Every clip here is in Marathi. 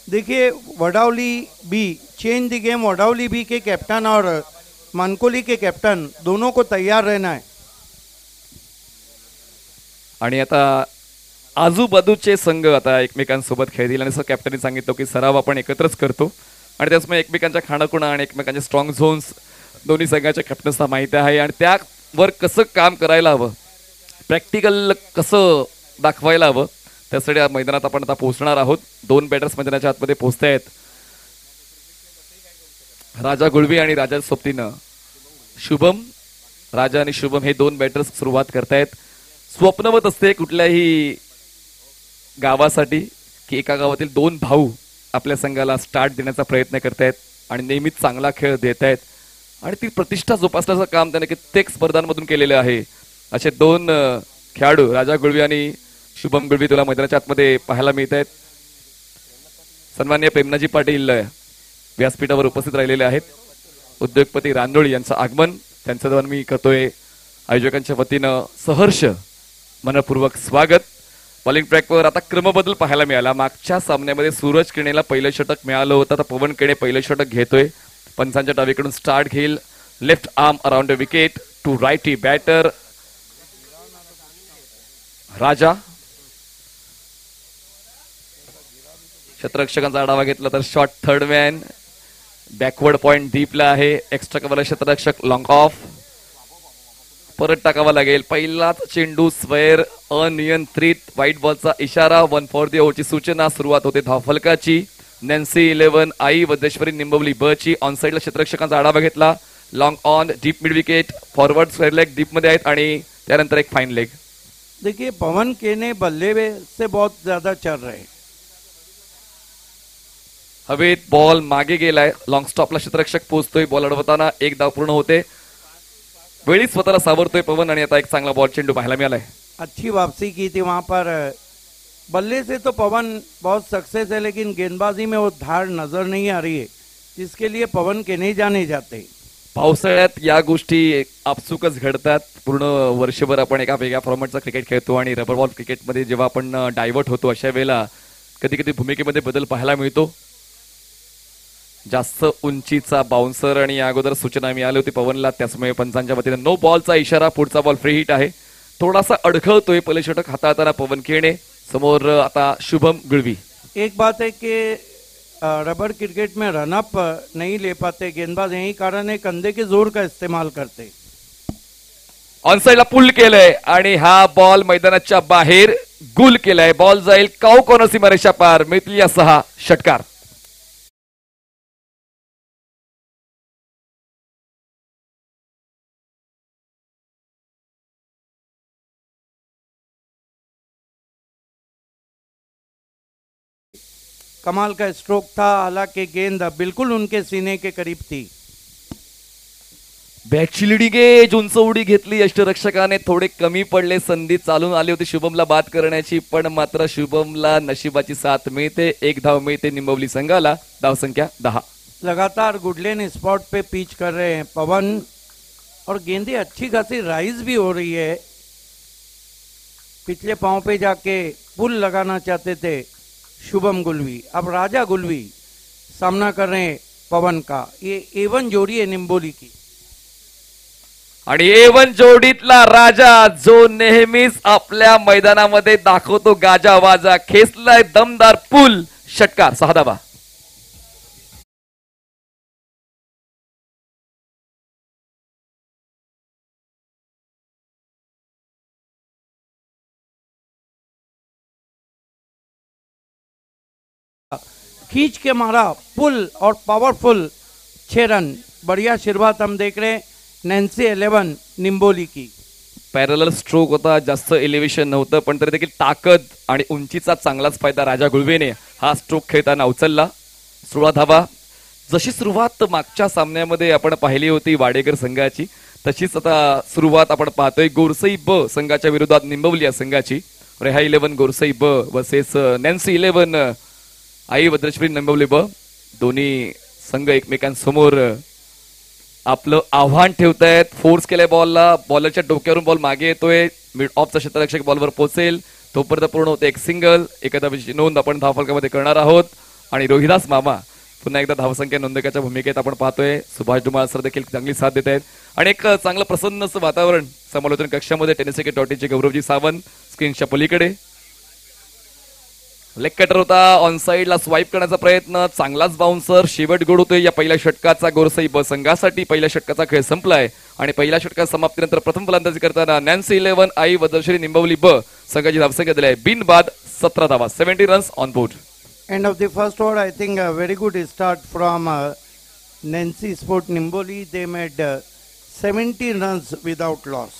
देखिए Vadavali B change the game. Vadavali B के कैप्टन और मानकोली के कैप्टन दोनों को तैयार रहना है। आणि आता आजूबाजूचे संघ आता एकमेकांसोबत खेळतील आणि कॅप्टनने सांगितलं की सराव आपण एकत्रच करतो आणि त्याचमुळे एकमेकांच्या खाणाखुणा आणि एकमेकांचे स्ट्रॉंग झोन्स दोन्ही संघाच्या कॅप्टन्सना माहिती आहे आणि त्यावर कसं काम करायला हवं, प्रॅक्टिकल कसं दाखवायला हवं, त्यासाठी मैदानात आपण आता पोहोचणार आहोत। दोन बॅटर्स मैदानाच्या आतमध्ये पोहोचत आहेत, राजा गुळवी आणि राजा सोबतीनं शुभम। राजा आणि शुभम हे दोन बॅटर्स सुरुवात करतायत। स्वप्नवत असते कुठल्याही गावासाठी की एका गावातील दोन भाऊ आपल्या संघाला स्टार्ट देण्याचा प्रयत्न करतायत आणि नेहमीच चांगला खेळ देत आहेत आणि ती प्रतिष्ठा जोपासण्याचं काम त्याने कित्येक स्पर्धांमधून केलेलं आहे। असे दोन खेळाडू राजा गुळवी आणि शुभम गुळवी तुला मैदानाच्या आतमध्ये पाहायला मिळत आहेत। सन्माननीय प्रेमनाजी पाटील व्यासपीठावर उपस्थित राहिलेले आहेत। उद्योगपती रांदोळी यांचं आगमन त्यांचं मी करतोय आयोजकांच्या वतीनं सहर्ष मनपूर्वक स्वागत। बॉलिंग ट्रॅकवर आता क्रमबदल पाहायला मिळाला। मागच्या सामन्यामध्ये सूरज किणेला पहिलं षटक मिळालं होतं, आता पवन किणे पहिलं षटक घेतोय। पंचांच्या डावीकडून स्टार्ट घेईल, left arm around the wicket to righty batter Raja. क्षेत्ररक्षकांचा आढावा घेतला तर shot third man, backward point डीपला आहे, एक्स्ट्रा कव्हर क्षेत्ररक्षक लॉंग ऑफ, परत टाकावा लागेल। पहिलाच चेंडू स्क्वेअर अनियंत्रित, व्हाईट बॉलचा इशारा, 1 फॉर द ओव्हरची सूचना। सुरुवात होते धावफलकाची। नॅन्सी 11 आई वज्रेश्वरी निंबवली ब ची ऑन साइडला क्षेत्ररक्षकांचा आढावा घेतला, long on deep mid wicket, forward square leg deep मध्ये आहेत आणि त्यानंतर एक फाइन लेग। देखिए पवन केने बल्ले से बहुत ज्यादा चल रहे, हवेत बॉल मागे गेलाय, लॉंग स्टॉपला क्षेत्ररक्षक पोहोचतोय, बॉल अडवताना एक धाव पूर्ण होते, वेळी स्वतःला सावरतोय पवन आणि आता एक चांगला बॉल चेंडू पाहायला मिळालाय। अच्छी वापसी की थी वहां पर। बल्ले से तो पवन बहुत सक्सेस है, लेकिन गेंदबाजी में वो धार नजर नहीं आ रही है, जिसके लिए पवन के नहीं जाने जाते। पावसाळ्यात या गोष्टी आपसुकच घडतात। पूर्ण वर्षभर आपण एका वेगळ्या फॉर्मॅटचा क्रिकेट खेळतो आणि रबर बॉल क्रिकेटमध्ये जेव्हा आपण डायव्हर्ट होतो अशा वेळेला कधी कधी भूमिकेमध्ये बदल पाहायला मिळतो। जास्त उंचीचा बाउन्सर आणि या अगोदर सूचना मिळाली होती पवनला, त्याचमुळे पंचांच्या वतीने नो बॉलचा इशारा। पुढचा बॉल फ्री हिट आहे, थोडासा अडखळतोय पहिलं षटक हाताळताना पवन केणे। समोर आता शुभम गुळवी। एक बात है कि रबर क्रिकेट में रनअप नहीं ले पाते गेंदबाज, यही कारण है कंधे के जोर का इस्तेमाल करते। ऑन साइडला पुल केलंय आणि हा बॉल मैदानाच्या बाहेर गुल केलाय। बॉल जाईल काऊ कॉर्नर सीमारेषा पार, मिळतील 6 षटकार। कमाल का स्ट्रोक था, हालांकि गेंद बिल्कुल उनके सीने के करीब थी। बॅटची लिडिंग एज, उंच उडी घेतली यष्टरक्षकाने, थोडे कमी पडले, संधी चालून आली होती शुभमला बाद करण्याची, पण मात्र शुभमला नशिबाची साथ मिळते, एक धाव मिळते निंबवली संघाला। धाव संख्या 10। लगातार गुडलेन स्पॉट पे पिच कर रहे हैं पवन और गेंदें अच्छी खासी राइज भी हो रही है। पिछले पांव पे जाके पुल लगाना चाहते थे शुभम गुलवी, अब राजा गुलवी सामना कर रहे हैं पवन का। ये A1 जोड़ी है निंबोली की आणि A1 जोडीतला राजा जो नेहमीच आपल्या मैदानामध्ये दाखवतो गाजा वाजा, खेचलाय दमदार पुल, षटकार 6 धावा। खींच के मारा पुल और पावरफुल 6 रन। बढ़िया शुरुआत हम देख रहे हैं नैन्सी 11 निंबोली की। पॅरलल स्ट्रोक होता, जास्त एलिव्हेशन नव्हतं, पण तरी देखील ताकद आणि उंचीचा चांगलाच फायदा राजा गुळवेने हा स्ट्रोक खेळताना उचलला। 16 धावा। जशी सुरुवात मागच्या सामन्यामध्ये आपण पाहिली होती वाडेकर संघाची, तशीच आता सुरुवात आपण पाहतोय गोरसई ब संघाच्या विरोधात निंबवली या संघाची। रेहा 11 गोरसई ब वर्सेस नॅन्सी 11 आई वज्रेश्वरी निंबवली ब। दोन्ही संघ एकमेकांसमोर आपलं आव्हान ठेवतायत। फोर्स केलाय बॉलला, बॉलरच्या डोक्यावरून बॉल मागे येतोय, मिड ऑफचा क्षेत्ररक्षक बॉलवर पोहोचेल तोपर्यंत पूर्ण होते एक सिंगल। एखाद्याची नोंद आपण धावफलकामध्ये करणार आहोत। आणि रोहिदास मामा पुन्हा एकदा धावसंख्या नोंदकाच्या भूमिकेत आपण पाहतोय. सुभाष डुमाळ सर देखील चांगली साथ देत आहेत आणि एक चांगलं प्रसन्न असं वातावरण समालोचन कक्षामध्ये. टेनिस.चे गौरवजी सावंत स्क्रीनच्या पलीकडे. लेग कटर होता, ऑन साइडला स्वाईप करण्याचा प्रयत्न, चांगलाच बाउन्सर. शेवट गोड होतोय या पहिल्या षटकाचा गोरसई ब संघासाठी. पहिल्या षटकाचा खेळ संपलाय आणि पहिल्या षटकात समाप्तीनंतर प्रथम फलंदाजी करताना नॅन्सी 11 आई वदरश्री निंबवली ब संघाची धावसंख्या दिली आहे बिनबाद 17 धावा, 70 runs on board. End of the first over, I think a very good start from Nancy Sport Nimboli. They made 70 runs without loss.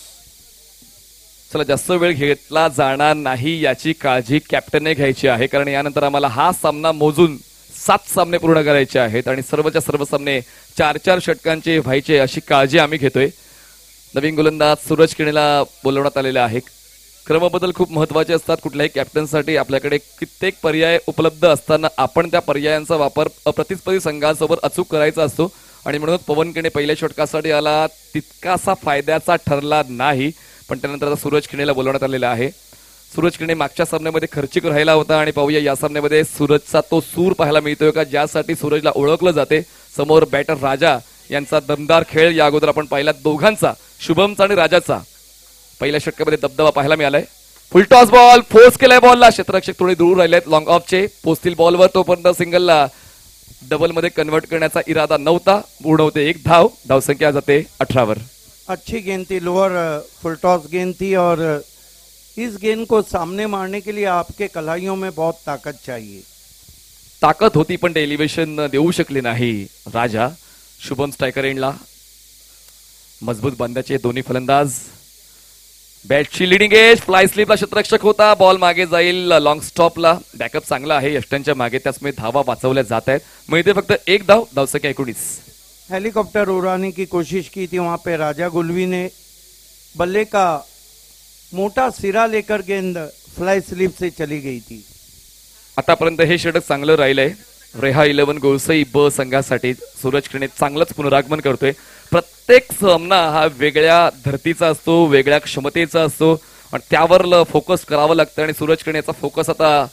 चला जास्त वेळ घेतला जाणार नाही याची काळजी कॅप्टनने घ्यायची आहे, कारण यानंतर आम्हाला हा सामना मोजून 7 सामने पूर्ण करायचे आहेत आणि सर्वच्या सर्व सामने 4-4 षटकांचे व्हायचे अशी काळजी आम्ही घेतोय. नवीन गोलंदाज सूरज किणीला बोलवण्यात आलेला आहे. क्रमबदल खूप महत्वाचे असतात कुठल्याही कॅप्टनसाठी. आपल्याकडे कित्येक पर्याय उपलब्ध असताना आपण त्या पर्यायांचा वापर प्रतिस्पर्धी संघांसोबत अचूक करायचा असतो आणि म्हणून पवन किणे पहिल्या षटकासाठी आला, तितकासा फायद्याचा ठरला नाही. पण त्यानंतर आता सूरज किणीला बोलवण्यात आलेला आहे. सूरज किणे मागच्या सामन्यामध्ये खर्चिक राहिला होता आणि पाहूया या सामन्यामध्ये सूरजचा तो सूर पाहायला मिळतोय का ज्यासाठी सूरजला ओळखलं जाते. समोर बॅटर राजा यांचा दमदार खेळ या अगोदर आपण पाहिला, दोघांचा शुभमचा आणि राजाचा पहिल्या षटकामध्ये दबदबा पाहायला मिळालाय. फुलटॉस बॉल फोर्स केलाय बॉलला, क्षेत्ररक्षक थोडे दूर राहिलेत लॉंग ऑफचे. पोस्तील बॉलवर तोपर्यंत सिंगलला डबल मध्ये कन्वर्ट करण्याचा इरादा नव्हता. पूर्ण होते 1 धाव, धावसंख्या जाते 18 वर. अच्छी गेंद थी, लोअर फुल टॉस गेंद थी और इस गेंद को सामने मारने के लिए आपके कलाइयों में बहुत ताकत चाहिए. ताकद होती पण ते एलिव्हेशन देऊ शकले नाही राजा. शुभम स्ट्रायकर एंडला. मजबूत बांध्याचे दोन्ही फलंदाज. बॅटची लिडिंग एज, फ्लाय स्लिपला क्षेत्ररक्षक होता, बॉल मागे जाईल लॉंग स्टॉपला. बॅकअप चांगला आहे यष्टांच्या मागे, त्याचमुळे धावा वाचवल्या जात आहेत. मिळते फक्त 1 धाव, धावसंख्या 19. हेलीकॉप्टर उड़ाने की कोशिश की थी वहां पे राजा गुलवी ने. बल्ले का मोटा सिरा लेकर गेंद फ्लाई स्लिप से चली गई थी. आतापर्यंत हे षटक चांगलं राहिलंय रेहा 11 गोळसई ब संघासाठी. सूरज किणे चांगलंच पुनरागमन करतोय. प्रत्येक सामना हा वेगळ्या धर्तीचा असतो, वेगळ्या क्षमतेचा असतो आणि त्यावर फोकस करावं लागतं आणि सूरज किणेचा फोकस आता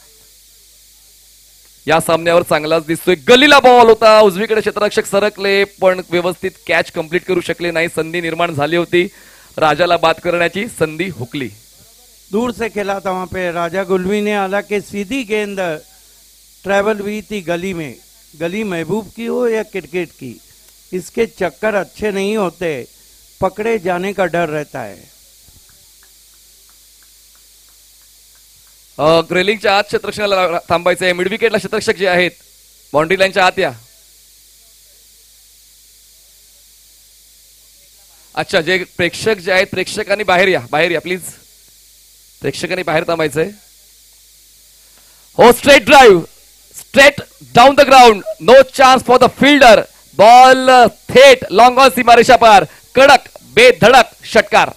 या सामन्यावर चांगलाच दिसतोय. गलीला बॉल होता, उजवीकडे क्षेत्ररक्षक सरकले पण व्यवस्थित कॅच कंप्लीट करू शकले नाही. संधी निर्माण झाली होती, राजाला बाद करण्याची संधी हुकली. दूर से खेला था वहां पे राजा गुलवी ने, हालांकि सीधी गेंद ट्रेवल हुई थी गली में. गली महबूब की हो या क्रिकेट की, इसके चक्कर अच्छे नहीं होते, पकड़े जाने का डर रहता है. ग्रेलिंगच्या आत क्षेत्ररक्षणाला थांबायचं आहे. मिड विकेटला क्षेत्ररक्षक जे आहेत बाउंड्री लाईनच्या आत या. अच्छा, जे प्रेक्षक जे आहेत प्रेक्षकांनी बाहेर या, बाहेर या प्लीज. प्रेक्षकांनी बाहेर थांबायचंय. हो, straight drive, straight down the ground, no chance for the fielder. Ball थेट लॉंग ऑन सीमारेषा पार, कडक बेधडक षटकार.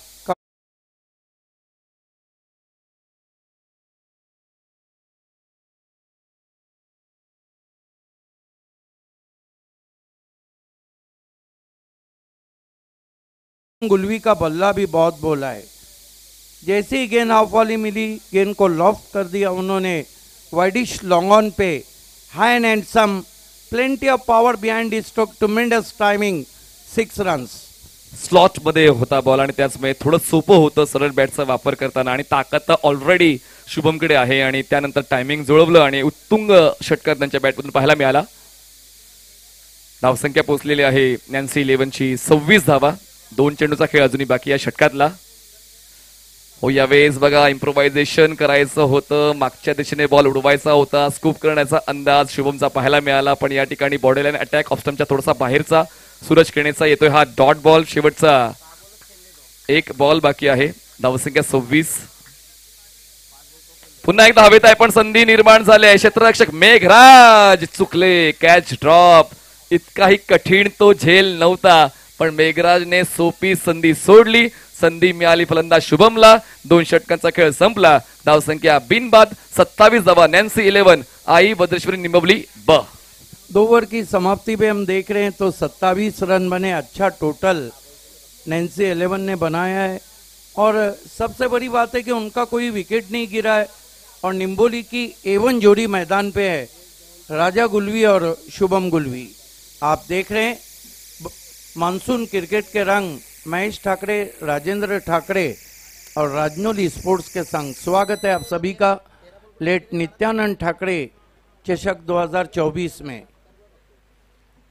गुलवी का बल्ला भी बहुत बोला है. जैसे ही गेंद ऑफ वाली मिली, गेंद को लॉफ्ट कर दिया उन्होंने widish long on pay. High end handsome, plenty of power behind the stroke, ट्रेमेंडस timing, 6 runs. Slot मध्ये होता बॉल आणि त्याचमुळे थोडं सोपं होतं सरळ बॅटचा वापर करताना आणि ताकद तर ऑलरेडी शुभमकडे आहे आणि त्यानंतर टायमिंग जुळवलं आणि उत्तुंग षटकार त्यांच्या बॅटमधून पाहायला मिळाला. धावसंख्या पोहोचलेली आहे नॅन्सी 11 ची 26 धावा. 2 चेंडूचा खेळ अजूनही बाकी या षटकातला. हो, यावेळेस बघा इम्प्रोव्हायझेशन करायचं होतं, मागच्या दिशेने बॉल उडवायचा होता, स्कूप करण्याचा अंदाज शुभमचा पाहायला मिळाला पण या ठिकाणी बॉर्डरलाईन अटॅक ऑफ स्टंपच्या थोडासा बाहेरचा सूरज किणेचा येतोय हा डॉट बॉल. शेवटचा 1 बॉल बाकी आहे, धावसंख्या 26. पुन्हा एकदा हवेत आहे पण संधी निर्माण झाली आहे. क्षेत्ररक्षक मेघराज चुकले, कॅच ड्रॉप. इतकाही कठीण तो झेल नव्हता पण मेघराजने सोपी संधी सोडली. संधी मिळाली फलंदाज शुभमला. 2 षटकांचा खेळ संपला. धावसंख्या बिनबाद 27 धावा. नॅन्सी 11 आई वज्रेश्वरी निंबवली ब. 2 ओवर की समाप्ति पे हम देख रहे हैं तो 27 रन बने. अच्छा टोटल नैन्सी 11 ने बनाया है और सबसे बड़ी बात है कि उनका कोई विकेट नहीं गिरा है और निंबोली की A1 जोड़ी मैदान पे है. राजा गुलवी और शुभम गुलवी। आप देख रहे हैं मानसून क्रिकेट के रंग महेश ठाकरे, राजेंद्र ठाकरे और राजनौली स्पोर्ट्स के संग। स्वागत है आप सभी का लेट नित्यानंद ठाकरे चषक 2024 में।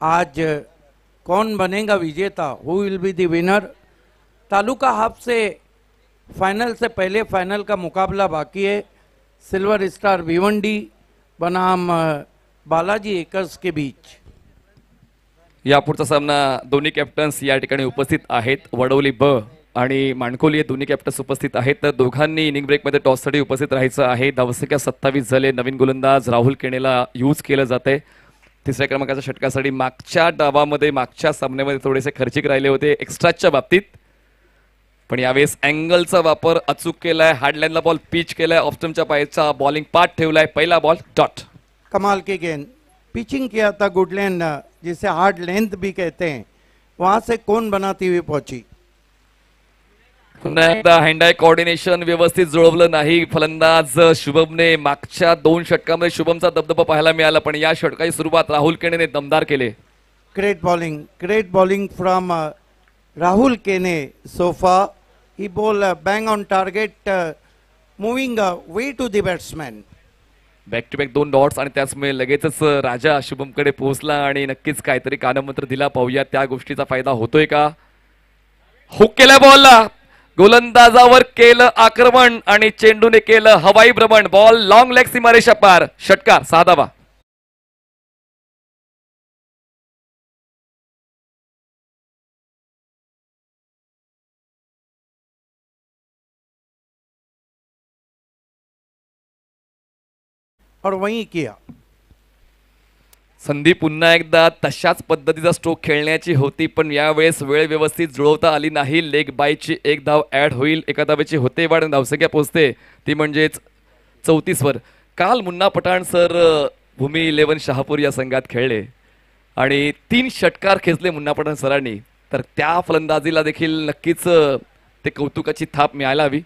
आज कौन बनेगा विजेता, who will be the winner. Taluka half से फाइनल से पहले फाइनल का मुकाबला बाकी है। सिल्वर स्टार भिवंडी बनाम बालाजी एकर्स के बीच। यापुढचा सामना दोन्ही कॅप्टन्स या ठिकाणी उपस्थित आहेत। वडवली ब आणि माणकोली हे दोन्ही कॅप्टन्स उपस्थित आहेत। तर दोघांनी इनिंग ब्रेकमध्ये टॉससाठी उपस्थित राहायचं आहे। धावसंख्या 27 झाले। नवीन गोलंदाज राहुल केनेला यूज केलं जाते। तिसऱ्या क्रमांकाच्या षटकासाठी मागच्या डावामध्ये मागच्या सामन्यामध्ये थोडेसे खर्चिक राहिले होते एक्स्ट्राच्या बाबतीत, पण यावेळेस अँगलचा वापर अचूक केलाय। हार्डलाईनला बॉल पिच केलाय। ऑफस्टमच्या पायाचा बॉलिंग पाथ ठेवलाय। पहिला बॉल डॉट। कमाल की गेंद पिचिंग किया था गुडलैंड, जिसे हार्ड लेंथ भी कहते हैं, वहां से कौन बनाती हुई पहुंची। पुन्हा एकदा हँड आय कोऑर्डिनेशन व्यवस्थित जुळवलं नाही फलंदाज शुभमने। मागच्या 2 षटकामध्ये शुभमचा दबदबा पाहायला मिळाला, पण या षटकाची सुरुवात राहुल केनेने दमदार केले। ग्रेट बॉलिंग फ्रॉम राहुल केने so far. He ball bang on target, moving way to the batsman. Back to back 2 dots आणि त्याचमुळे लगेचच राजा शुभमकडे पोहोचला आणि नक्कीच काहीतरी कानमंत्र दिला। पाहूया त्या गोष्टीचा फायदा होतोय का। हुक केल्या बॉलला, गोलंदाजावर केलं आक्रमण आणि चेंडूने केलं हवाई भ्रमण। बॉल लॉंग लेग सीमारेषा पार। षटकार 6 धावा। और वहीं किया। संधी पुन्हा एकदा तशाच पद्धतीचा स्ट्रोक खेळण्याची होती, पण यावेळेस वेळ व्यवस्थित जुळवता आली नाही। लेग बायची 1 धाव ऍड होईल। एका धावेची होते वाढ, धावसंख्या पोहोचते ती म्हणजेच 34 वर। काल मुन्ना पठाण सर भूमी 11 शहापूर या संघात खेळले आणि 3 षटकार खेचले मुन्ना पठाण सरांनी। तर त्या फलंदाजीला देखील नक्कीच ते कौतुकाची थाप मिळायला हवी,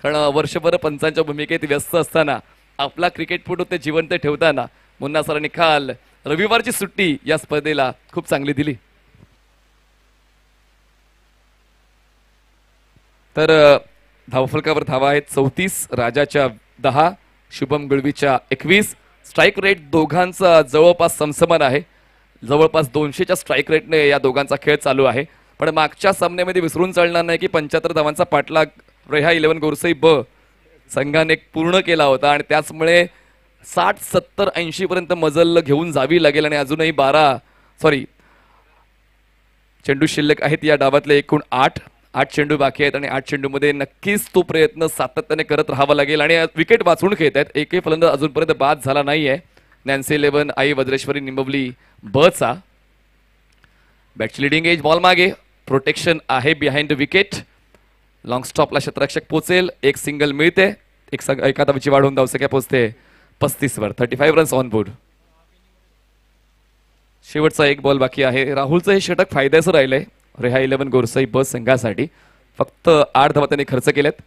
कारण वर्षभर पंचांच्या भूमिकेत व्यस्त असताना आपला क्रिकेटपटू ते जिवंत ठेवताना मुन्ना सरांनी काल रविवारची सुट्टी या स्पर्धेला खूप चांगली दिली। तर धावफलकावर धावा आहेत 34, राजाच्या 10, शुभम गुळवीच्या 21। स्ट्राईक रेट दोघांचा जवळपास समसमान आहे। जवळपास 200च्या स्ट्राईक रेटने या दोघांचा खेळ चालू आहे। पण मागच्या सामन्यामध्ये विसरून चालणार नाही की 75 धावांचा पाठलाग रेहा 11 गोरसई ब संघाने पूर्ण केला होता आणि त्याचमुळे 60, 70, 80 पर्यंत मजल घेऊन जावी लागेल आणि अजूनही 12 चेंडू शिल्लक आहेत या डावातले। एकूण 8 चेंडू बाकी आहेत आणि 8 चेंडूमध्ये नक्कीच तो प्रयत्न सातत्याने करत राहावा लागेल आणि विकेट वाचून खेळत आहेत। एकही फलंदाज अजूनपर्यंत बाद झाला नाहीये। नॅन्सी 11 आई वज्रेश्वरी निंबवली बचा। बॅटची लिडिंग एज, बॉल मागे, प्रोटेक्शन आहे बिहाइंड विकेट। लॉंग स्टॉपला क्षेत्ररक्षक पोहोचेल, एक सिंगल मिळते, एका धावेची वाढ होऊन धावसंख्या पोहोचते 35 वर। 35 रन्स ऑन बोर्ड। शेवटचा 1 बॉल बाकी आहे। राहुलचं हे षटक फायद्याचं राहिलंय रेहा 11 गोरसई ब संघासाठी। फक्त 8 धावा त्यांनी खर्च केल्यात।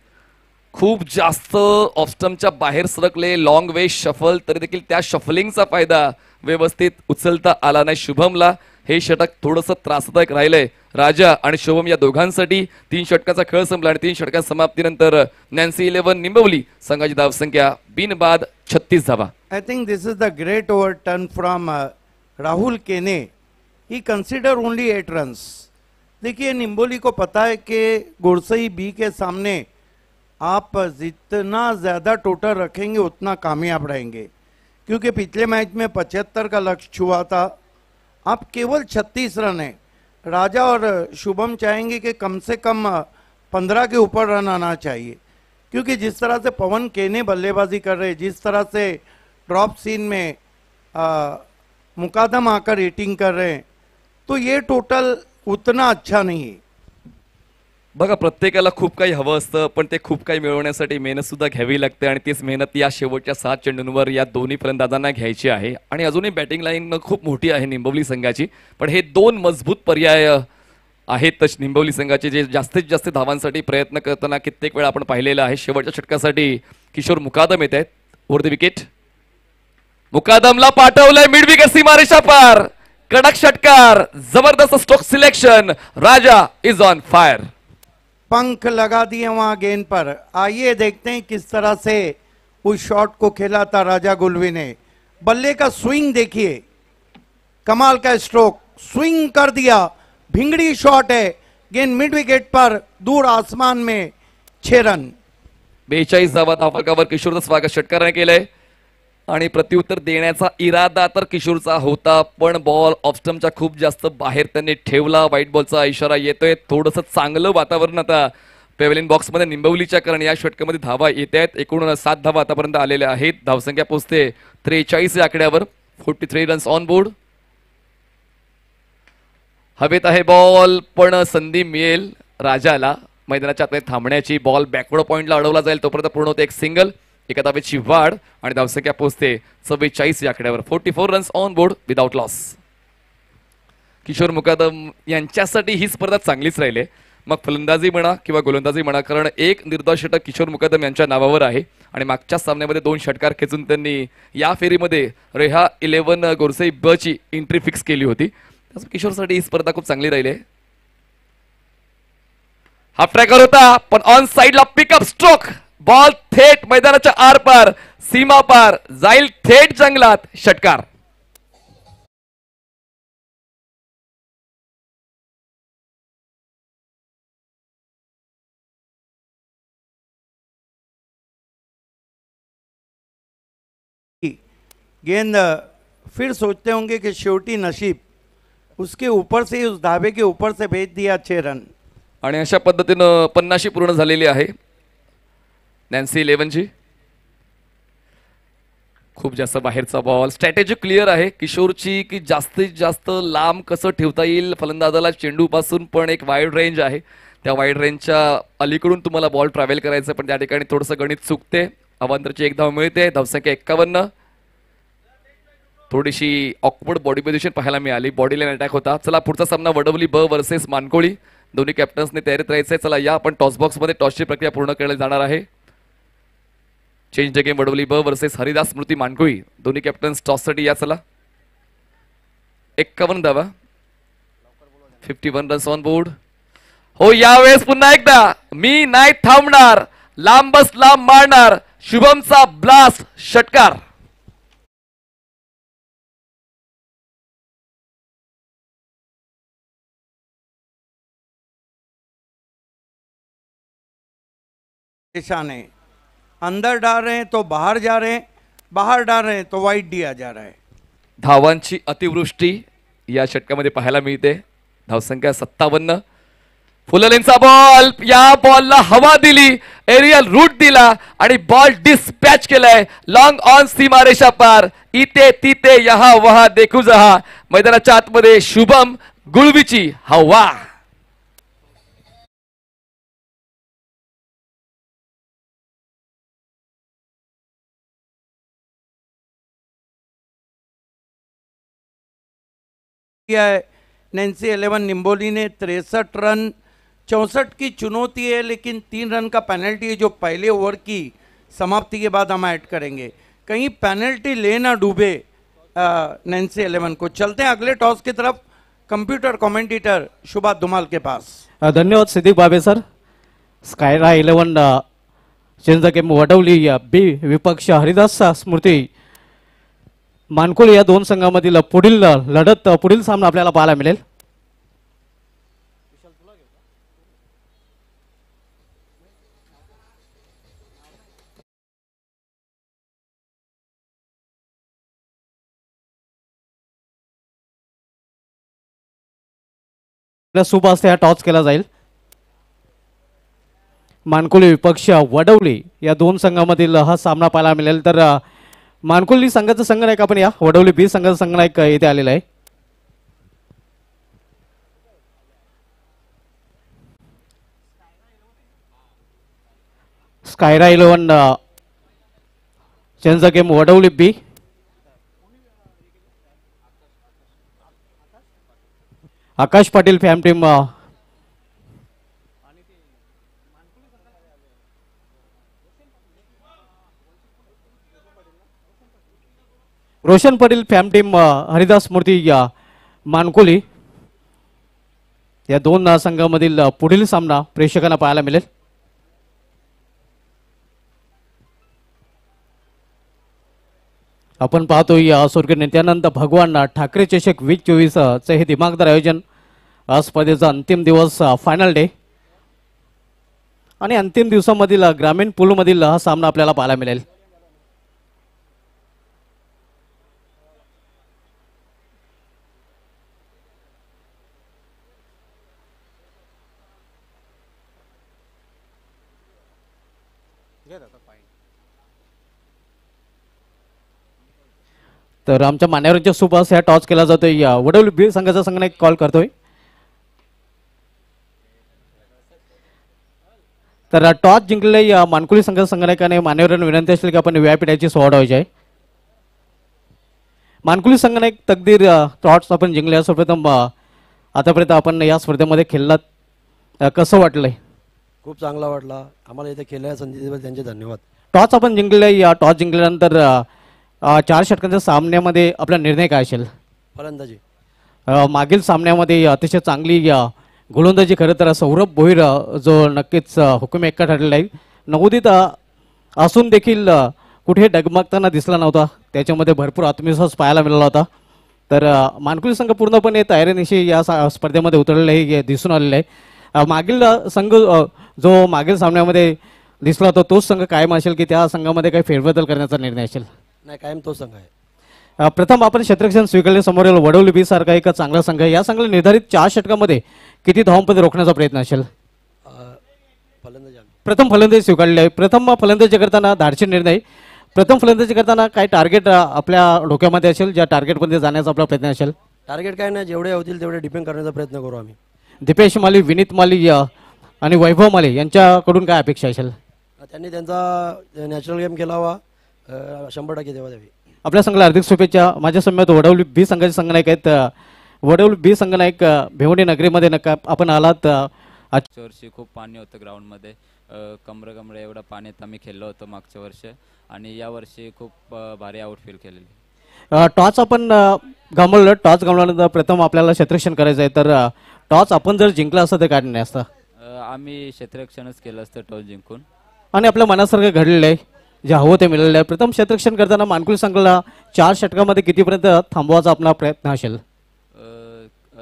खूप जास्त ऑफस्टमच्या बाहेर सरकले, लॉंग वे शफल, तरी देखील त्या शफलिंगचा फायदा व्यवस्थित उचलता आला नाही शुभमला। हे षटक थोडंसं त्रासदायक राहिलंय राजा आणि शुभम या दोघांसाठी। 3 षटकाचा खेळ संपला आणि 3 षटकांच्या समाप्तीनंतर नॅन्सी 11 निंबवली संघाची धावसंख्या बिनबाद 36 धावा। I think this is the great overturn from Rahul Kene. He considered only 8 runs. देखिए निम्बोली को पता है कि गोरसई बी के सामने आप जितना ज़्यादा टोटल रखेंगे उतना कामयाब रहेंगे, क्योंकि पिछले मैच में 75 का लक्ष्य छुआ था। आप केवल 36 रन है। राजा और शुभम चाहेंगे कि कम से कम 15 के ऊपर रन आना चाहिए, क्योंकि जिस तरह से पवन केने बल्लेबाजी कर रहे, जिस तरह से ड्रॉप सीन में मुकादम आकर रेटिंग कर रहे हैं, तो ये टोटल उतना अच्छा नहीं है। बघा, प्रत्येकाला खूप काही हवं असतं, पण ते खूप काही मिळवण्यासाठी मेहनत सुद्धा घ्यावी लागते आणि तीच मेहनत या शेवटच्या 7 चेंडूंवर या दोन्ही फलंदाजांना घ्यायची आहे। आणि अजूनही बॅटिंग लाईन खूप मोठी आहे निंबवली संघाची, पण हे 2 मजबूत पर्याय आहेत निंबवली संघाचे, जे जास्तीत जास्त धावांसाठी प्रयत्न करताना कित्येक वेळा आपण पाहिलेलं आहे। शेवटच्या षटकासाठी किशोर मुकादम येत आहेत ओव्हर द विकेट। मुकादमला पाठवलंय मिड विकेट सीमारेषा पार. कडक षटकार, जबरदस्त stroke selection. Raja is on fire. पंख लगा दिए वहां गेंद पर. आइए देखते हैं किस तरह से उस शॉट को खेला था राजा गुलवी ने. बल्ले का स्विंग देखिए, कमाल का स्ट्रोक, स्विंग कर दिया. भिंगड़ी शॉट है, गेंद मिड विकेट पर दूर आसमान में. 6 रन. 42 धावा धावफलकावर किशोरचं स्वागत षटकाराने केलंय. आणि प्रत्युत्तर देण्याचा इरादा तर किशोरचा होता, पण बॉल ऑफस्टमच्या खूप जास्त बाहेर त्यांनी ठेवला. व्हाईट बॉलचा इशारा येतोय. थोडंसं चांगलं वातावरण आता पेव्हलियन बॉक्समध्ये निंबवलीच्या कारण या षटकामध्ये धावा येत आहेत. एकूण 7 धावा आतापर्यंत आलेल्या आहेत. धावसंख्या पोहोचते 43 या आकड्यावर. 43 रन्स ऑन बोर्ड. हवेत आहे बॉल, पण संधी मिळेल राजाला मैदानाच्या आतमध्ये थांबण्याची. बॉल बॅकवर्ड पॉइंटला अडवला जाईल तोपर्यंत पूर्ण होते एक सिंगल. एका धावेची वाढ आणि धावसंख्या पोहोचते 44 या आकड्यावर. 44 runs on board without loss. Kishor Mukadam यांच्यासाठी ही स्पर्धा चांगलीच राहिली, मग फलंदाजी म्हणा किंवा गोलंदाजी म्हणा, कारण एक निर्धाव षटक किशोर मुकादम यांच्या नावावर आहे. आणि मागच्या सामन्यामध्ये 2 षटकार खेचून त्यांनी या फेरीमध्ये रेहा 11 गोरसई ब ची एंट्री फिक्स केली होती. किशोरसाठी ही स्पर्धा खूप चांगली राहिली. हाफ ट्रॅकर होता, पण ऑन साइडला पिकअप स्ट्रोक. बॉल थेट मैदानाच्या आरपार, सीमा पार, जाईल थेट जंगलात. षटकार. गेंद फिर सोचते होंगे कि शेवटी नसीब उसके ऊपर से, उस धाबे के ऊपर से भेज दिया. 6 रन. आणि अशा पद्धतीनं 50 पूर्ण झालेली आहे नॅन्सी 11 ची. खूप जास्त बाहेरचा बॉल. स्ट्रॅटेजी क्लिअर आहे किशोरची की जास्तीत जास्त लांब कसं ठेवता येईल फलंदाजाला चेंडू पासून, पण एक वाईड रेंज आहे. त्या वाईड रेंजच्या अलीकडून तुम्हाला बॉल ट्रॅव्हल करायचं, पण त्या ठिकाणी थोडंसं गणित चुकते. अवांतरची 1 धाव मिळते. धावसंख्या 51. थोडीशी ऑकवर्ड बॉडी पोझिशन पाहायला मिळाली. बॉडी लाईन अटॅक होता. चला पुढचा सामना वडवली ब वर्सेस मानकोळी. दोन्ही कॅप्टन्सने तयारीत राहायचंय. चला या आपण टॉस बॉक्स मध्ये टॉसची प्रक्रिया पूर्ण केली जाणार आहे. चेंज द गेम वडवली ब वर्सेस हरिदास स्मृती मानकोळी. दोन्ही कॅप्टन्स टॉस साठी या. चला 51 धावा, 51 रन्स ऑन बोर्ड. हो, यावेळेस पुन्हा एकदा मी नाही थांबणार, लांबच लांब मारणार. शुभमचा ब्लास्ट. षटकार. निशान है, अंदर डाल रहे हैं तो बाहर जा रहे हैं, बाहर डाल रहे हैं तो वाइड दिया जा रहा है. धावांची अतिवृष्टी या षटकामध्ये पाहायला मिळते. धावसंख्या 57. फुललेनचा बॉल. या बॉलला हवा दिली, एरियल रूट दिला आणि बॉल डिस्पॅच केलाय. लॉंग ऑन सीमारेषा पार. इथे तिथे यहा वहा देखू जहा. मैदानाच्या आतमध्ये शुभम गुळवीची हवा. किया है नैन्सी 11 निम्बोली ने. 63 रन. 64 की चुनौती है, लेकिन 3 रन का पेनल्टी है जो पहले ओवर की समाप्ति के बाद हम ऐड करेंगे. कहीं पेनल्टी लेना डूबे नैन्सी 11 को. चलते हैं अगले टॉस की तरफ. कंप्यूटर कमेंटेटर शुभा धुमाल के पास. धन्यवाद सिद्दीक बाबे सर. स्कायरा 11 change the game Wadavali B विपक्ष हरिदास स्मृती मानकोळी या 2 संघामधील पुढील लढत, पुढील सामना आपल्याला पाहायला मिळेल. शुभ असते हा टॉस केला जाईल. मानकोळी विपक्ष वडवली या 2 संघामधील हा सामना पाहायला मिळेल. तर मानकोळी संघाचा संघनायक आपण या, वडवली बी संघाचा संघनायक इथे आलेला आहे. स्कायरा 11 change the game Wadavali B. Akash Patil fam team Roshan Patil fam team Haridas Murti Mankoli या दोन संघामधील पुढील सामना प्रेक्षकांना पाहायला मिळेल. आपण पाहतोय स्वर्गीय नित्यानंद भगवान ठाकरे चषक 2024 चे हे दिमागदार आयोजन. आज स्पर्धेचा अंतिम दिवस फायनल डे आणि अंतिम दिवसामधील ग्रामीण पूलमधील हा सामना आपल्याला पाहायला मिळेल. तर आमच्या मान्यवरांच्या सुपास ह्या टॉस केला जातोय. वडवली संघाचा संघाने कॉल करतोय. तर टॉस जिंकलेल्या या मानकुली संघाच्या संघनायकाने मान्यवरांना विनंती असेल की आपण व्यापीठाची सोहळा व्हायची आहे. मानकुली संघनायक तकदीर टॉस आपण जिंकले. सर्वप्रथम आतापर्यंत आपण या स्पर्धेमध्ये खेळलात, कसं वाटलंय? खूप चांगला वाटला आम्हाला इथे खेळल्या संधीबद्दल त्यांचे धन्यवाद. टॉस आपण जिंकलेल्या या टॉस जिंकल्यानंतर 4 षटकांच्या सामन्यामध्ये आपला निर्णय काय असेल? फलंदाजी मागील सामन्यामध्ये अतिशय चांगली गोलंदाजी खरं तर सौरभ भोईर जो नक्कीच हुकूम एक्का ठरलेला आहे. नवोदित असून देखील कुठे डगमगताना दिसला नव्हता. त्याच्यामध्ये भरपूर आत्मविश्वास पाहायला मिळाला होता. तर मानकुली संघ पूर्णपणे तयारीनिशी या स्पर्धेमध्ये उतरलेला हे दिसून आलेलं आहे. मागील संघ जो मागील सामन्यामध्ये दिसला होता तोच संघ कायम असेल की त्या संघामध्ये काही फेरबदल करण्याचा निर्णय असेल? नाही, कायम तो संघ आहे. प्रथम आपण क्षेत्ररक्षण स्वीकारले समोरील वडवली बी सारखा एक चांगला संघ आहे. या संघाला निर्धारित 4 षटकामध्ये किती धावांपर्यंत रोखण्याचा प्रयत्न असेल? फलंदाजी प्रथम फलंदाजी स्वीकारली आहे. प्रथम फलंदाजी करताना धाडशी निर्णय. प्रथम फलंदाजी करताना काय टार्गेट आपल्या डोक्यामध्ये असेल, ज्या टार्गेटमध्ये जाण्याचा आपला प्रयत्न असेल? टार्गेट काय नाही, जेवढे होतील तेवढे डिपेंड करण्याचा प्रयत्न करू आम्ही. दीपेश माली, विनीत माली आणि वैभव माली यांच्याकडून काय अपेक्षा असेल? त्यांनी त्यांचा नॅचरल गेम केला हवा, 100% देवा द्यावी. आपल्या संघाला हार्दिक शुभेच्छा. माझ्या समोर वडवली बी संघाचे संघनायक आहेत. वडवली बी संघनायक भिवंडी नगरीमध्ये नका आपण आलात. मागच्या वर्षी खूप पाणी होतं ग्राउंडमध्ये, कमरे एवढं पाण्यात आम्ही खेळलो होतो मागच्या वर्षी आणि या वर्षी खूप भारी आउटफील केलेली. टॉस आपण गमावलं. टॉस गमावल्यानंतर प्रथम आपल्याला क्षेत्ररक्षण करायचं आहे. तर टॉस आपण जर जिंकला असतं तर काय नाही असतं? आम्ही क्षेत्ररक्षणच केलं असतं टॉस जिंकून. आणि आपल्या मनासारखं घडलेलं आहे, जे हवं ते मिळालेलं आहे. प्रथम क्षेत्ररक्षण करताना मानकुली संघाला 4 षटकामध्ये कितीपर्यंत थांबवायचा आपला प्रयत्न असेल?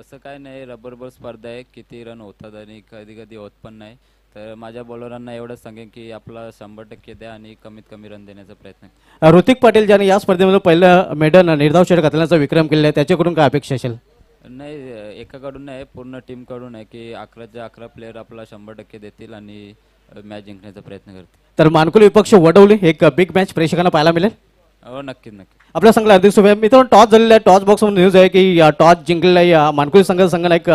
असं काय नाही, रबरबॉल स्पर्धा आहे, किती रन होतात आणि कधी कधी होत पण नाही. तर माझ्या बॉलरांना एवढंच सांगेन की आपला 100% द्या आणि कमीत कमी रन देण्याचा प्रयत्न करा. ऋतिक पाटील ज्याने या स्पर्धेमध्ये पहिलं मेडन निर्धाव षटक घालण्याचा विक्रम केलेला आहे, त्याच्याकडून काय अपेक्षा असेल? नाही, एकाकडून नाही, पूर्ण टीमकडून आहे की 11 प्लेयर आपला 100% देतील आणि मॅच जिंकण्याचा प्रयत्न करतील. तर मानकुली विपक्ष वडवली एक बिग मॅच प्रेक्षकांना पाहायला मिळेल. हो, नक्की. आपल्या संघाला हार्दिक शुभेच्छा. मित्रांनो, टॉस झालेला आहे. टॉस बॉक्समध्ये न्यूज आहे की टॉस जिंकलेला या मानकुली संघाचा संघनायक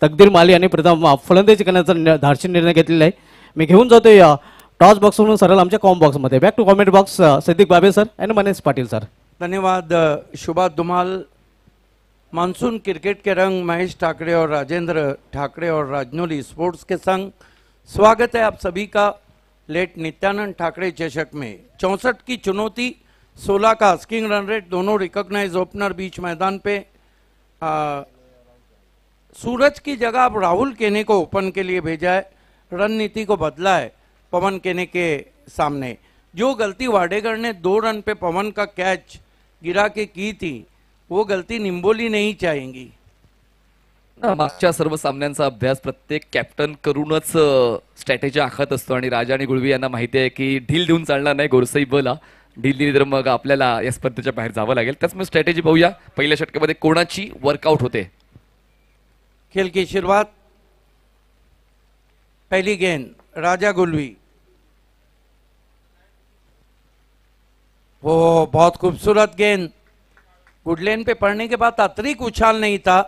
तकदीर माली आणि प्रथम फलंदाजी करण्याचा धाडसी निर्णय घेतलेला आहे. मी घेऊन जातोय टॉस बॉक्समधून सरळ आमच्या कॉम बॉक्समध्ये. Back to comment box, Siddiq Babe sir आणि मनीष पाटील सर. धन्यवाद शुभा धुमाल. मानसून क्रिकेट के रंग, महेश ठाकरे और राजेंद्र ठाकरे और राजनौली स्पोर्ट्स के संग स्वागत है आप सभी का लेट नित्यानंद ठाकरे चषक में. 64 की चुनौती, 16 का आस्किंग रन रेट, दोनों रिकॉग्नाइज ओपनर बीच मैदान पे. सूरज की जगह अब राहुल केने को ओपन के लिए भेजा है. रणनीति को बदला है पवन केने के सामने. जो गलती वाडेकर ने 2 रन पे पवन का कैच गिरा के की थी, वो गलती निंबोली नहीं चाहेंगी. मागच्या सर्व सामन्यांचा अभ्यास प्रत्येक कॅप्टन करूनच स्ट्रॅटेजी आखत असतो आणि राजा आणि गुळवी यांना माहिती आहे की ढील देऊन चालणार नाही. गोरसई बला ढील दिली तर मग आपल्याला या स्पर्धेच्या बाहेर जावं लागेल. त्याचमुळे स्ट्रॅटेजी पाहूया पहिल्या षटकामध्ये कोणाची वर्कआउट होते. खेल की शुरुआत. पहली गेंद राजा गुलवी. वो बहुत खूबसूरत गेंद. गुडलेन पे पड़ने के बाद अतिरिक्त उछाल नहीं था,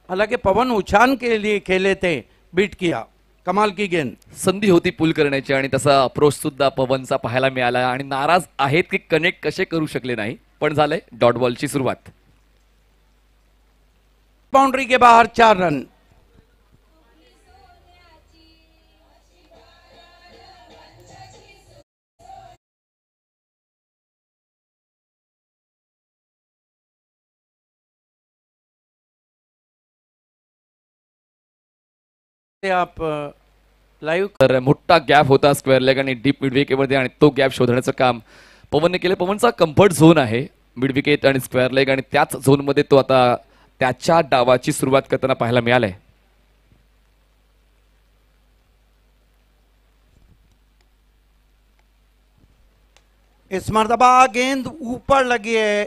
हालांकि पवन उछाल के लिए खेले थे, बीट किया. कमाल की गेंद. संधी होती पुल करण्याची आणि तसा अप्रोच सुद्धा पवनचा पाहायला मिळाला आणि नाराज आहेत की कनेक्ट कसे करू शकले नाही, पण झालंय डॉट बॉलची सुरुवात. बाउंड्री के बाहर 4 रन. ते आप लाईव्ह तर मोठा गॅप होता स्क्वेअर लेग आणि डीप मिड विकेटमध्ये आणि तो गॅप शोधण्याचं काम पवनने केलं. पवनचा कम्फर्ट झोन आहे मिड विकेट आणि स्क्वेअर लेग आणि त्याच झोनमध्ये तो आता त्याच्या डावाची सुरुवात करताना पाहायला मिळालंय. इस मरतबा गेंद ऊपर लगी है,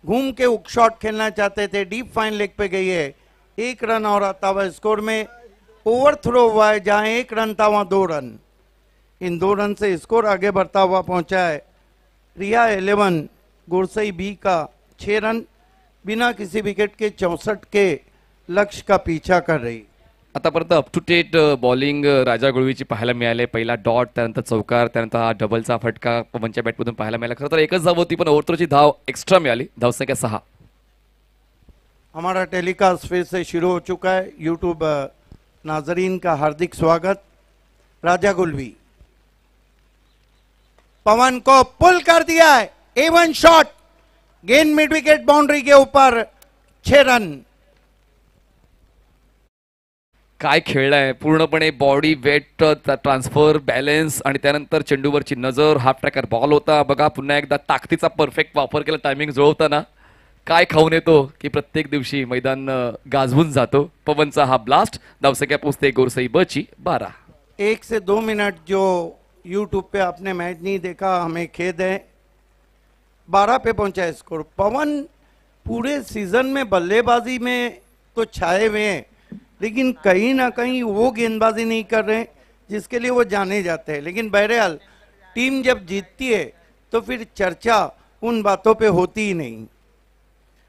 घूम के हुक शॉट खेलना चाहते थे, डीप फाइन लेग पे गई है. 1 रन और आता हुआ स्कोर में ओवर थ्रो हुआ है, जहां 1 रन था वहां 2 run. In 2 run say score आगे बढ़ता हुआ पहुंचा है. रिया 11 गुरसई बी का 6 रन बिना किसी विकेट के 64 के लक्ष्य का पीछा कर रही. आतापर्यंत अप टू डेट बॉलिंग राजा गुळवीची पाहायला मिळाले. पहिला डॉट, त्यानंतर चौकार, त्यानंतर हा डबलचा फटका पवनच्या बॅटमधून पाहायला मिळाला. खरं तर एकच धाव होती पण ओव्हरथ्रोची धाव एक्स्ट्रा मिळाली. धावसंख्या 6. हमारा टेलीकास्ट फिर से शुरू हो चुका है. यूट्यूब नाजरीन का हार्दिक स्वागत. राजा गुलवी पवन को पुल कर दिया है, A1 शॉट, गेंद मिड विकेट बाउंड्री के ऊपर, 6 रन. काय खेळलाय पूर्णपणे बॉडी वेट ट्रान्सफर बॅलन्स आणि त्यानंतर चेंडूवरची नजर. हाफ ट्रॅकर बॉल होता बघा. पुन्हा एकदा ताकदीचा परफेक्ट वापर केला टायमिंग जुळवताना. काय खाऊन येतो की प्रत्येक दिवशी मैदान गाजवून जातो. पवनचा हा ब्लास्ट. धावसंख्या पोहोचते गोरसई बची 12. 1 से 2 मिनट जो यूट्यूब पे आपने मैच नहीं देखा, हमें खेद है. 12 पे पहुंचा है स्कोर. पवन पूरे सीजन में बल्लेबाजी में तो छाए हुए हैं, लेकिन कहीं ना कहीं वो गेंदबाजी नहीं कर रहे जिसके लिए वो जाने जाते हैं. लेकिन बहरहाल टीम जब जीतती है तो फिर चर्चा उन बातों पे होती ही नहीं.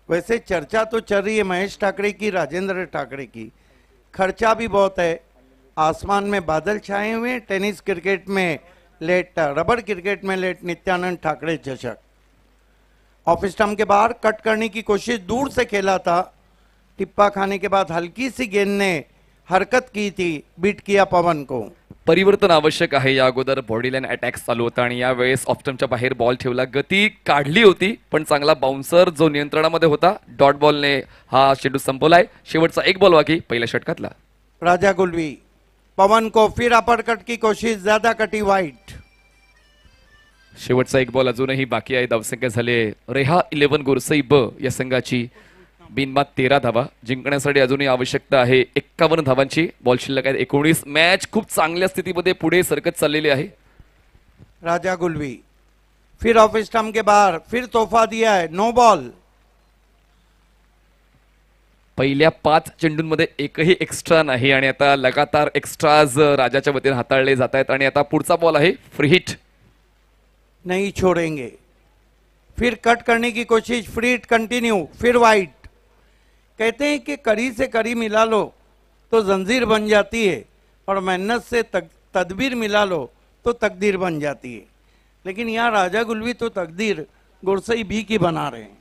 वैसे चर्चा तो चल रही है महेश ठाकरे की, राजेंद्र ठाकरे की. खर्चा भी बहुत है. आसमान में बादल छाए हुए हैं. टेनिस क्रिकेट में लेट, रबर क्रिकेट में लेट नित्यानंद ठाकरे चषक. ऑफ स्टंप के बाहर कट करने की कोशिश, दूर से खेला था. टिप्पा खाने के बाद हल्की सी गेंद ने हरकत की थी, बीट किया पवन को. परिवर्तन आवश्यक आहे. या अगोदर बॉडी लाईन अटॅक चालू होता आणि यावेळेस ऑफ स्टंपच्या बाहेर बॉल ठेवला. गती काढली होती पण चांगला बाउन्सर जो नियंत्रणामध्ये होता. डॉट बॉलने हा चेंडू संपवलाय. शेवटचा 1 बॉल बाकी पहिल्या षटकातला. राजा गुलवी पवन को फिर अपरकट की कोशिश, ज्यादा कटी वाइट. शेवटचा 1 बॉल अजूनही बाकी आहे. धावसंख्या झाले रेहा 11 गोरसई ब या संघाची बिनबाद 13 धावा. जिंकण्यासाठी अजूनही आवश्यकता आहे 51 धावांची. बॉल शिल्लक आहेत 19. मॅच खूप चांगल्या स्थितीमध्ये पुढे सरकत चाललेली आहे. राजा गुलवी फिर ऑफ स्टंप के बाहर, फिर तोहफा दिया है, नो बॉल. पहिल्या 5 चेंडूंमध्ये एकही एक्स्ट्रा नाही आणि आता लगातार एक्स्ट्राज राजाच्या वतीने हाताळले जात आहेत. आणि आता पुढचा बॉल आहे फ्री हिट. नहीं छोड़ेंगे. फिर कट करने की कोशिश, फ्री हिट कंटिन्यू, फिर वाइट. कहते हैं कि कड़ी से कड़ी मिला लो तो जंजीर बन जाती है और मेहनत से तदबीर मिला लो तो तकदीर बन जाती है. लेकिन यहाँ राजा गुलवी तो तकदीर गुरसई बी की बना रहे हैं.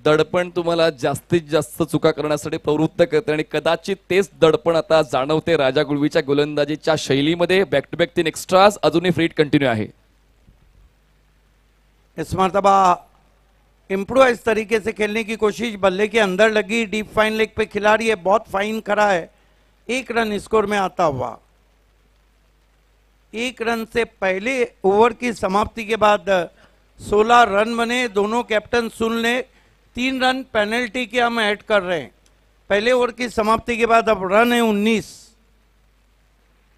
दडपण तुम्हाला जास्तीत जास्त चुका करण्यासाठी प्रवृत्त करते आणि कदाचित तेच दडपण आता जाणवते राजा गुलवीच्या गोलंदाजीच्या शैलीमध्ये. Back to back 3 extras. अजूनही फ्री हिट कंटिन्यू आहे. इस मरतबा इम्प्रोवाइज तरीके से खेलने की कोशिश, बल्ले के अंदर लगी, डीप फाइन लेग पे खिलाड़ी है, बहुत फाइन खड़ा है. 1 रन स्कोर में आता हुआ. 1 रन से पहले ओवर की समाप्ति के बाद 16 रन बने. दोनों कैप्टन सुन ले, 3 रन पेनल्टी के हम ऐड कर रहे हैं. पहले ओवर की समाप्ति के बाद अब रन है 19.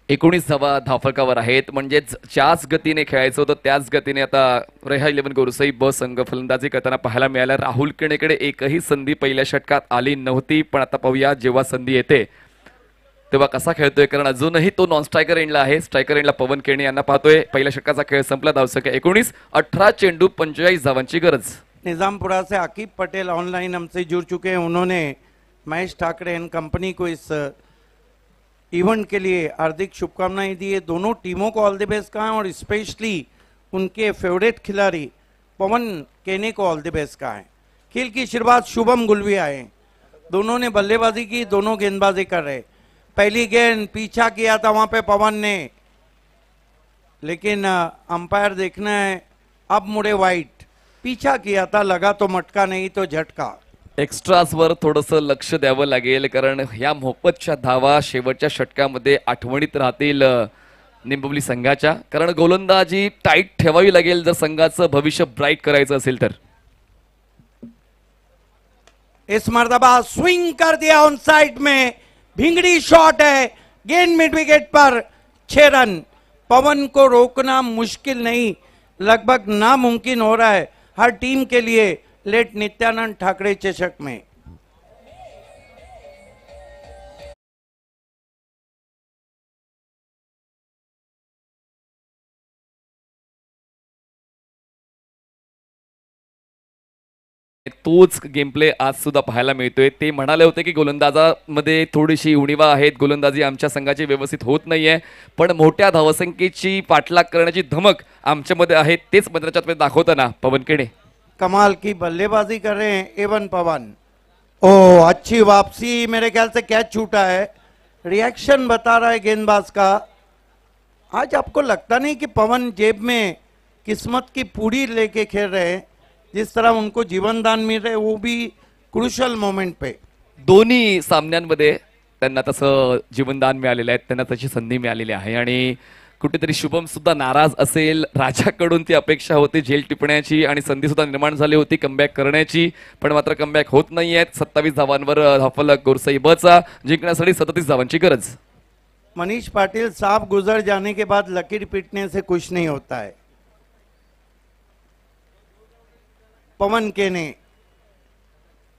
19 धावा धावफलकावर आहेत. म्हणजेच ज्याच गतीने खेळायचं होतं त्याच गतीने आता रेहा 11 गोरसई ब संघ फलंदाजी करताना पाहायला मिळाला. राहुल केणेकडे एकही संधी पहिल्या षटकात आली नव्हती. पण आता पाहूया जेव्हा संधी येते तेव्हा कसा खेळतोय, कारण अजूनही तो नॉन स्ट्रायकर एंडला आहे. स्ट्रायकर एंडला पवन केणे यांना पाहतोय. पहिल्या षटकाचा खेळ संपला. धावसंख्या 19. 18 चेंडू 45 धावांची गरज. निजामपुरा से आकिब पटेल ऑनलाइन हमसे जुड़ चुके हैं. उन्होंने महेश ठाकरे एंड कंपनी को इस इवेंट के लिए हार्दिक शुभकामनाएं दी है. दोनों टीमों को ऑल द बेस्ट कहा है और स्पेशली उनके फेवरेट खिलाड़ी पवन केने को ऑल द बेस्ट कहा है. खेल की शुरुआत शुभम गुलवी आए. दोनों ने बल्लेबाजी की, दोनों गेंदबाजी कर रहे. पहली गेंद पीछा किया था वहां पे पवन ने, लेकिन अंपायर देखना है. अब मुड़े वाइट. पीछा किया था, लगा तो मटका नहीं तो झटका. एक्स्ट्राजवर थोडंसं लक्ष द्यावं लागेल, कारण ह्या मोहब्बतच्या धावा शेवटच्या षटकामध्ये आठवणीत राहतील निंबवली संघाच्या, कारण गोलंदाजी टाईट ठेवावी लागेल जर संघाचं भविष्य ब्राईट करायचं असेल तर. इस मर्तबा स्विंग कर दिया ऑन साइड में, भिंगड़ी शॉट है, गेंद मिड विकेट पर, 6 रन. पवन को रोकना मुश्किल नहीं, लगभग नामुमकिन हो रहा है हर टीम के लिए लेट नित्यानंद ठाकरे चषक में. तोच गेम प्ले आज सुद्धा पाहायला मिळतोय. ते म्हणाले होते की गोलंदाजामध्ये थोडीशी उणीवा आहेत, गोलंदाजी आमच्या संघाची व्यवस्थित होत नाहीये, पण मोठ्या धावसंख्येची पाठलाग करण्याची धमक आमच्यामध्ये आहे, तेच मैदानाच्या दाखवताना पवन केणे. कमाल की बल्लेबाजी कर रहे हैं एवन पवन. ओ अच्छी वापसी, मेरे ख्याल से कैच छूटा है. रिएक्शन बता रहा है गेंदबाज का. आज आपको लगता नहीं कि पवन जेब में किस्मत की पूरी लेके खेल रहे हैं, जिस तरह उनको जीवन दान मिल रहे, वो भी क्रुशल मोमेंट पे. दोन्ही सामन्यांमध्ये त्यांना तसं जीवनदान मिळालेलं आहे, त्यांना तशी संधी मिळालेली आहे. आणि कुठेतरी शुभम सुद्धा नाराज असेल, राजाकडून ती अपेक्षा होती झेल टिपण्याची आणि संधी सुद्धा निर्माण झाली होती कमबॅक करण्याची, पण मात्र कमबॅक होत नाहीये. 27 धावांवर धावफलक गोरसई बचा, जिंकण्यासाठी 37 धावांची गरज. मनीष पाटिल साहब गुजर जाने के बाद लकीर पीटने से कुछ नहीं होता है. पवन केने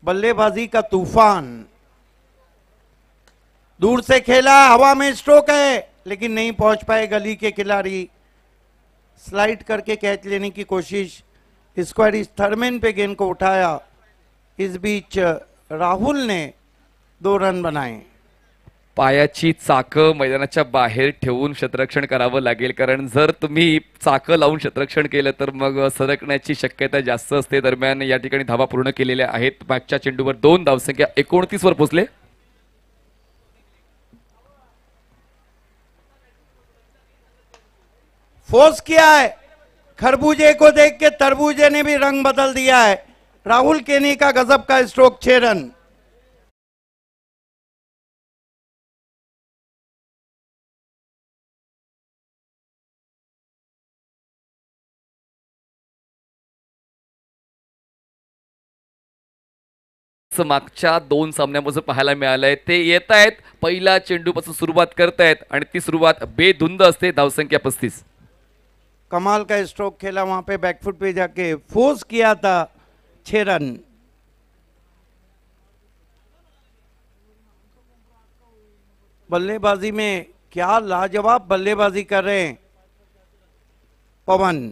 बल्लेबाजी का तूफान, दूर से खेला, हवा में स्ट्रोक है लेकिन नहीं पहुंच पाए गली के खिलाड़ी. स्लाइड करके कैच लेने की कोशिश, स्क्वायर थर्मेन पे गेंद को उठाया. इस बीच राहुल ने 2 रन बनाए. पायाची चाकं मैदानाच्या बाहेर ठेवून क्षेत्ररक्षण करावं लागेल, कारण जर तुम्ही चाकं लावून क्षेत्ररक्षण केलं तर मग सरकण्याची शक्यता जास्त असते. दरम्यान या ठिकाणी धावा पूर्ण केलेल्या आहेत. मागच्या चेंडूवर 2 धावसंख्या 29 वर पोहोचले. फोर्स किया है, खरबूजे को देख के तरबूजे ने भी रंग बदल दिया है. राहुल केनी का गजब का स्ट्रोक, 6 रन. मागच्या 2 सामन्यांपासून पाहायला मिळालंय, ते येत आहेत पहिल्या चेंडूपासून सुरुवात करतायत आणि ती सुरुवात बेधुंद असते. धावसंख्या 35. कमाल का स्ट्रोक खेला वहां पे, बैकफुट पे जाके फोर्स किया था, 6 रन. बल्लेबाजी में क्या लाजवाब बल्लेबाजी कर रहे हैं पवन.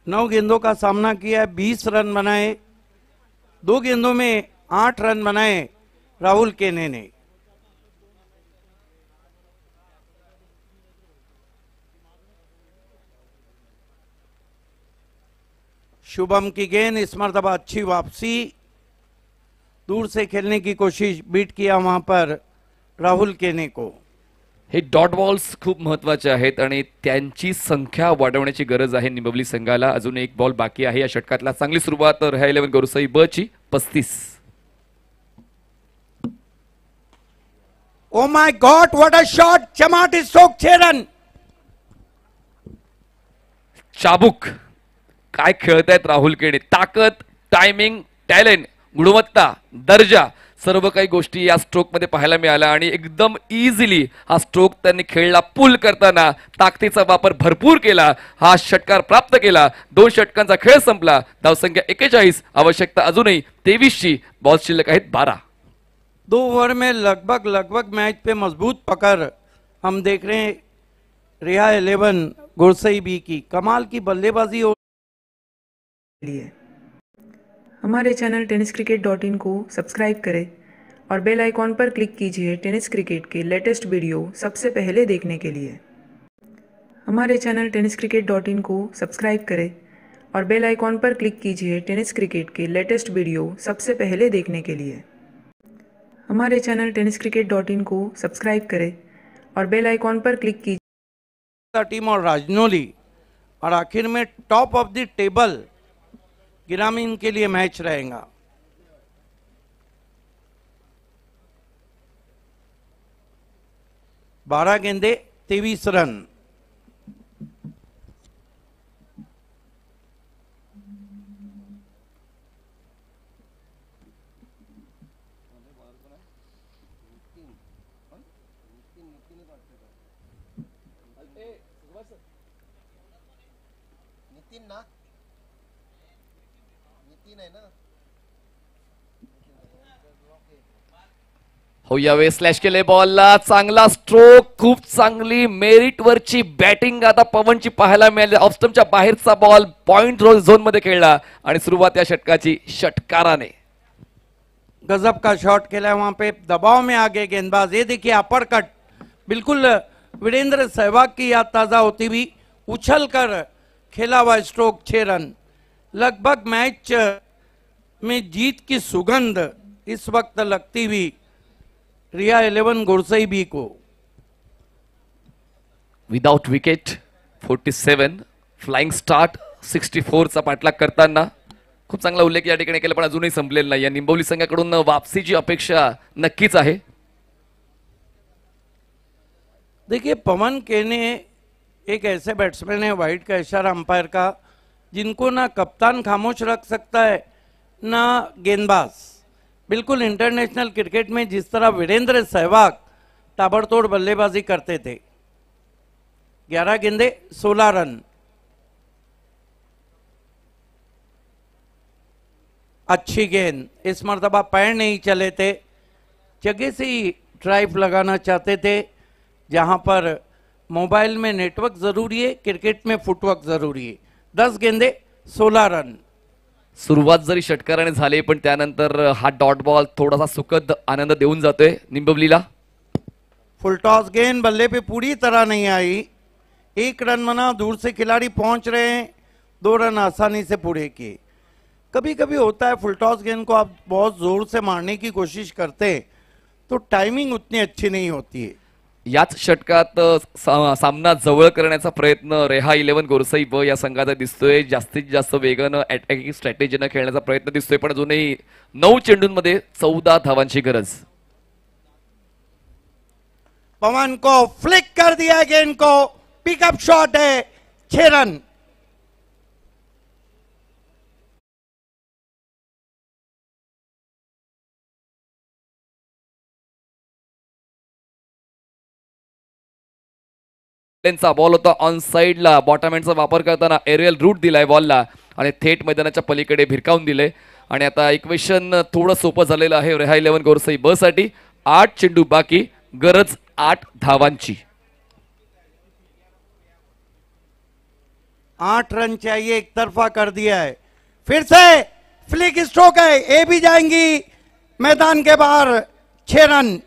9 गेंदों का सामना किया, 20 रन बनाए. 2 गेंदों में 8 रन बनाए राहुल केने ने. शुभम की गेंद, इस मर्तबा अच्छी वापसी, दूर से खेलने की कोशिश, बीट किया वहां पर राहुल केने को. हे डॉट बॉल्स खूप महत्वाचे आहेत आणि त्यांची संख्या वाढवण्याची गरज आहे निंबवली संघाला. अजून एक बॉल बाकी आहे या षटकातला. चांगली सुरुवात रहा 11 गोरसई ब ची, 35. Oh my god, what a shot, चमाट स्ट्रोक, 6 रन. चाबुक काय खेळतायत राहुल केणे. ताकद, टायमिंग, टॅलेंट, गुणवत्ता, दर्जा, सर्व काही गोष्टी या स्ट्रोक मध्ये पाहायला मिळाल्या आणि एकदम इझिली हा स्ट्रोक त्यांनी खेळला. पुल करताना ताकदीचा वापर भरपूर केला, हा षटकार प्राप्त केला. 2 षटकांचा खेळ संपला. धावसंख्या 41, आवश्यकता अजूनही 23 ची. बॉल शिल्लक आहेत 12. 2 ओवर में लगभग मैच पे मजबूत पकड़ हम देख रहे हैं रिहा 11 गुरसई बी की. कमाल की बल्लेबाजी हो. लिए हमारे चैनल tenniscricket.in को सब्सक्राइब करें और बेल आइकॉन पर क्लिक कीजिए टेनिस क्रिकेट के लेटेस्ट वीडियो सबसे पहले देखने के लिए. हमारे चैनल tenniscricket.in को सब्सक्राइब करें और बेल आइकॉन पर क्लिक कीजिए टेनिस क्रिकेट के लेटेस्ट वीडियो सबसे पहले देखने के लिए. हमारे चैनल tenniscricket.in को सब्सक्राइब करें और बेल आइकॉन पर क्लिक कीजिए. टीम और राजनौली, और आखिर में टॉप ऑफ द टेबल ग्रामीण के लिए मैच रहेगा. 12 गेंदे 23 रन। हो यावेळी स्लॅश केले बॉलला, चांगला स्ट्रोक, खूप चांगली मेरिट वरची बॅटिंग आता पवनची पाहायला मिळाली। ऑफ स्टंपच्या बाहेरचा बॉल पॉइंट झोन मध्ये खेळला आणि सुरुवात या षटकाची षटकाराने। गजब का शॉट खेला वहां पे, दबाव में आगे गेंदबाज। ये देखिए अपर कट, बिल्कुल वीरेंद्र सहवाग की याद ताजा होती हुई उछल कर खेला हुआ स्ट्रोक 6 रन। लगभग मैच में जीत की सुगंध इस वक्त लगती हुई रिया 11 गुरसई बी को। विदाउट विकेट 47, फ्लाइंग स्टार्ट 64 चा पाठलाग करताना खूप चांगला उल्लेख या ठिकाणी केला, पण अजूनही संपलेला नाही। या निंबवली संघाकडून वापसीची अपेक्षा नक्कीच आहे। देखिए पवन केने एक ऐसे बैट्समैन है, वाइड का इशारा अंपायर का, जिनको ना कप्तान खामोश रख सकता है ना गेंदबाज। बिल्कुल इंटरनेशनल क्रिकेट में जिस तरह वीरेंद्र सहवाग ताबड़तोड़ बल्लेबाजी करते थे। 11 गेंदे 16 रन। अच्छी गेंद, इस मर्तबा पैर नहीं चले थे, जगह से ही ड्राइव लगाना चाहते थे। जहां पर मोबाइल में नेटवर्क जरूरी है, क्रिकेट में फुटवर्क जरूरी है। 10 गेंदे 16 रन। सुरुवात जरी षटकाराने झाली, पण त्यानंतर हा डॉट बॉल थोडासा सुखद आनंद देऊन जातोय निंबवलीला। फुल टॉस गेंद बल्ले पे पूरी तरह नहीं आई। 1 रन बना, दूर से खिलाड़ी पहुंच रहे हैं, 2 रन आसानी से पूरे किए। कभी कभी होता है फुल टॉस गेंद को आप बहुत जोर से मारने की कोशिश करते हैं तो टाइमिंग उतनी अच्छी नहीं होती है। याच षटकात सामना जवळ करण्याचा प्रयत्न रेहा 11 गोरसई ब या संघाचा दिसतोय। जास्तीत जास्त वेगानं अटॅकिंग स्ट्रॅटेजीनं खेळण्याचा प्रयत्न दिसतोय, पण अजूनही 9 चेंडूंमध्ये 14 धावांची गरज। पवन को फ्लिक कर दिया गेंद को, पिकअप शॉट है, 6 रन। त्यांचा बॉल होता ऑन साइडला, बॉटम एंडचा वापर करताना एरियल रूट दिलाय बॉलला आणि थेट मैदानाच्या पलीकडे भिरकावून दिले। आणि आता इक्वेशन थोडं सोपं झालेलं आहे रेहा 11 गोरसई ब साठी। 8 चेंडू बाकी, गरज 8 धावांची। 8 रन चाहिए, एक तरफा कर दिया है। फिर से फ्लिक स्ट्रोक है, ए भी जाएंगी मैदान के बाहर। 6 रन।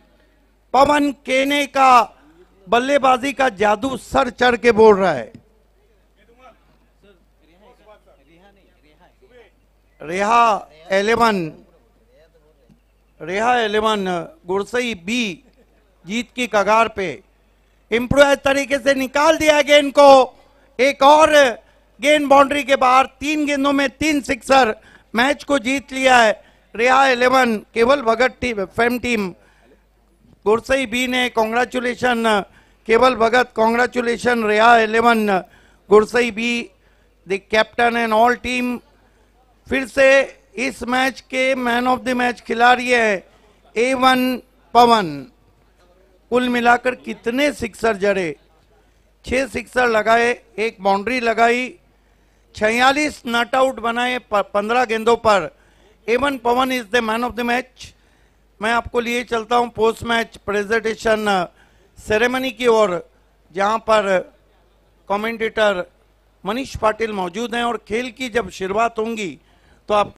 पवन केने का बल्लेबाजी का जादू सर चढ़ के बोल रहा है। रेहा 11 गुरसई बी जीत की कगार पे। इम्प्रोवाइज तरीके से निकाल दिया गेंद को, एक और गेंद बाउंड्री के बाहर। 3 गेंदों में 3 सिक्सर, मैच को जीत लिया है Reha 11। Keval Bhagat team, fame team Gursai B ने congratulation Keval Bhagat, congratulation Reha 11 Gursai B, the captain and all team. फिर से इस मैच के मैन ऑफ द मैच खिलाड़ी है A1 पवन। कुल मिलाकर कितने सिक्सर जड़े, 6 सिक्सर लगाए, 1 बाउंड्री लगाई, 46 नॉट आउट बनाए 15 गेंदों पर। A1 Pawan is the man of the match. मैं आपको लिए चलता हूं पोस्ट मैच प्रेजेंटेशन सेरेमनी की ओर, जहां पर कमेंटेटर मनीष पाटिल मौजूद हैं और खेल की जब शुरुआत होंगी तो आप